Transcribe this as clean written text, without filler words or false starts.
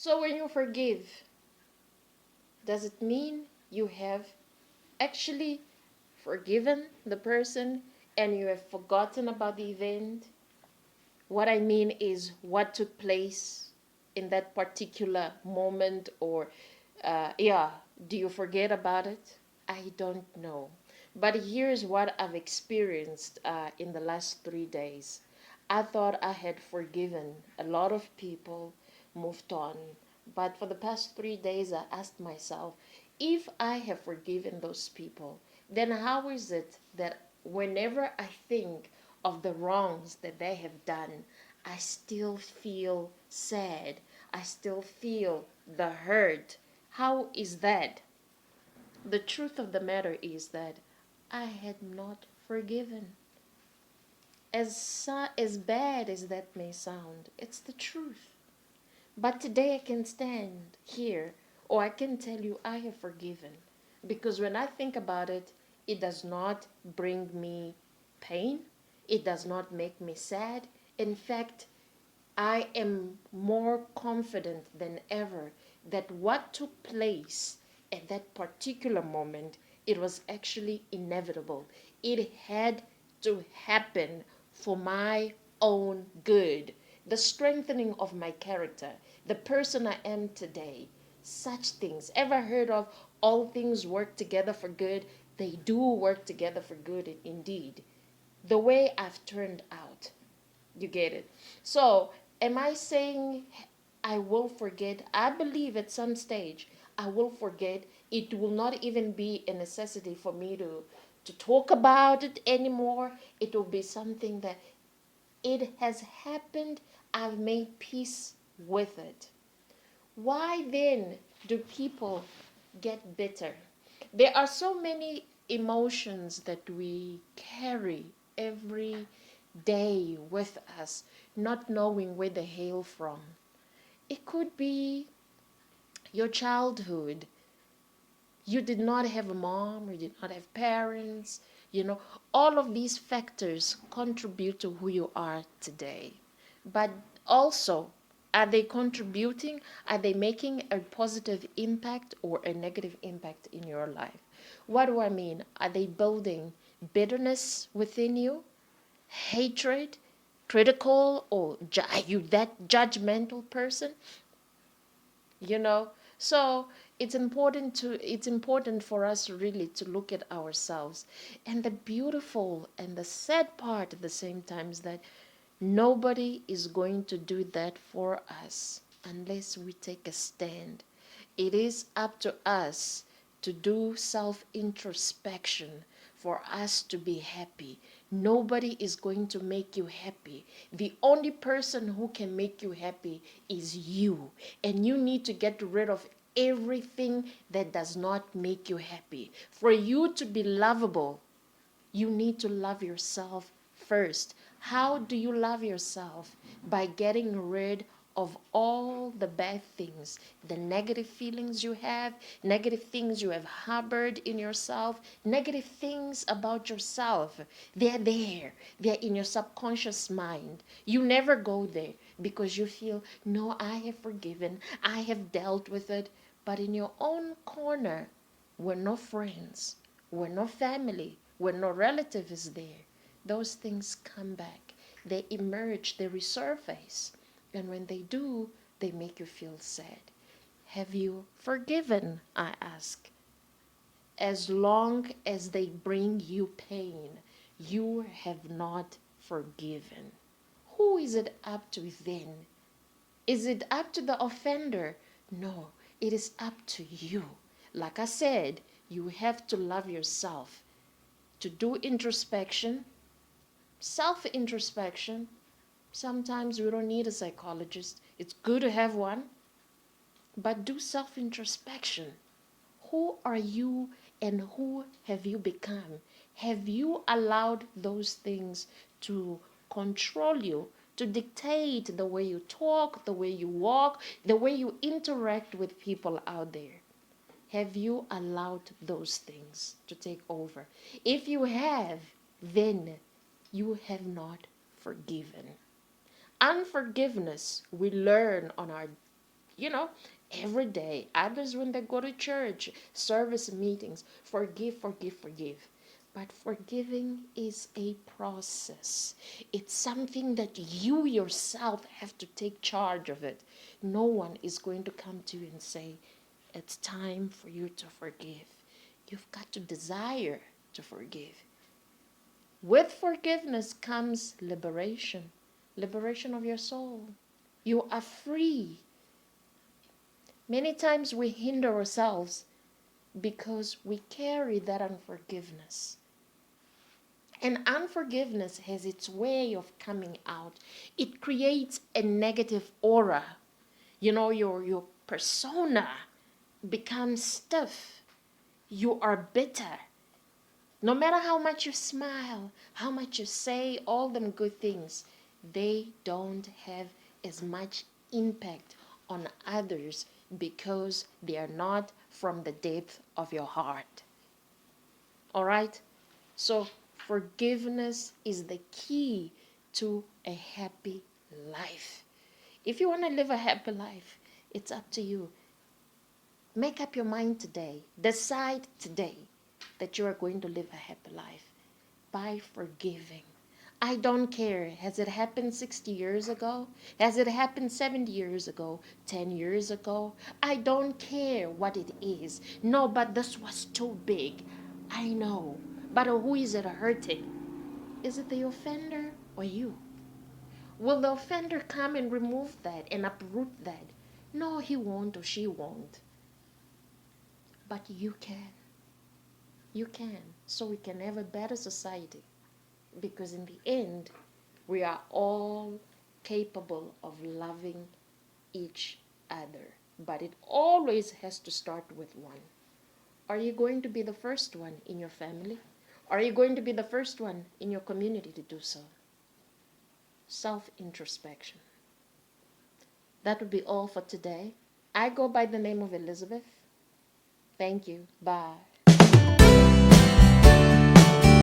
So when you forgive, does it mean you have actually forgiven the person and you have forgotten about the event? What I mean is what took place in that particular moment, or do you forget about it? I don't know. But here's what I've experienced in the last 3 days. I thought I had forgiven a lot of people, moved on. But for the past 3 days, I asked myself, if I have forgiven those people, then how is it that whenever I think of the wrongs that they have done, I still feel sad? I still feel the hurt. How is that? The truth of the matter is that I had not forgiven. As bad as that may sound, it's the truth. But today I can stand here, or I can tell you I have forgiven. Because when I think about it, it does not bring me pain. It does not make me sad. In fact, I am more confident than ever that what took place at that particular moment, it was actually inevitable. It had to happen for my own good, the strengthening of my character, the person I am today. Such things. Ever heard of all things work together for good? They do work together for good indeed. The way I've turned out. You get it? So, am I saying I will forget? I believe at some stage I will forget. It will not even be a necessity for me to talk about it anymore. It will be something that it has happened. I've made peace with it. Why then do people get bitter? There are so many emotions that we carry every day with us, not knowing where they hail from. It could be your childhood. You did not have a mom, you did not have parents. All of these factors contribute to who you are today. But also, are they contributing? Are they making a positive impact or a negative impact in your life? What do I mean? Are they building bitterness within you? Hatred? Critical? Or are you that judgmental person? you know so it's important for us really to look at ourselves. And the beautiful and the sad part at the same time is that nobody is going to do that for us unless we take a stand. It is up to us to do self introspection for us to be happy. Nobody is going to make you happy. The only person who can make you happy is you. And you need to get rid of everything that does not make you happy. For you to be lovable, you need to love yourself first. How do you love yourself? By getting rid of all the bad things, the negative feelings you have, negative things you have harbored in yourself, negative things about yourself. They're there, they're in your subconscious mind. You never go there because you feel, no, I have forgiven, I have dealt with it. But in your own corner, we're not friends, we're not family, when no relative is there. Those things come back. They emerge, they resurface. And when they do, they make you feel sad. Have you forgiven? I ask. As long as they bring you pain, you have not forgiven. Who is it up to then? Is it up to the offender? No, it is up to you. Like I said, you have to love yourself. To do introspection, self introspection. Sometimes we don't need a psychologist. It's good to have one, but do self introspection. Who are you and who have you become? Have you allowed those things to control you, to dictate the way you talk, the way you walk, the way you interact with people out there? Have you allowed those things to take over? If you have, then you have not forgiven. Unforgiveness we learn on our You know, every day. Others, when they go to church, service meetings, forgive, forgive, forgive. But forgiving is a process. It's something that you yourself have to take charge of it. No one is going to come to you and say, it's time for you to forgive. You've got to desire to forgive. With forgiveness comes liberation, liberation of your soul. You are free. Many times we hinder ourselves because we carry that unforgiveness. And unforgiveness has its way of coming out. It creates a negative aura. You know, your persona becomes stiff. You are bitter. No matter how much you smile, how much you say all them good things, they don't have as much impact on others because they are not from the depth of your heart. All right? So, forgiveness is the key to a happy life. If you want to live a happy life, it's up to you. Make up your mind today. Decide today that you are going to live a happy life by forgiving. I don't care. Has it happened 60 years ago? Has it happened 70 years ago? 10 years ago? I don't care what it is. No, but this was too big. I know. But who is it hurting? Is it the offender or you? Will the offender come and remove that and uproot that? No, he won't or she won't. But you can. You can. So we can have a better society. Because in the end, we are all capable of loving each other. But it always has to start with one. Are you going to be the first one in your family? Are you going to be the first one in your community to do so? Self-introspection. That would be all for today. I go by the name of Elisabeth. Thank you. Bye.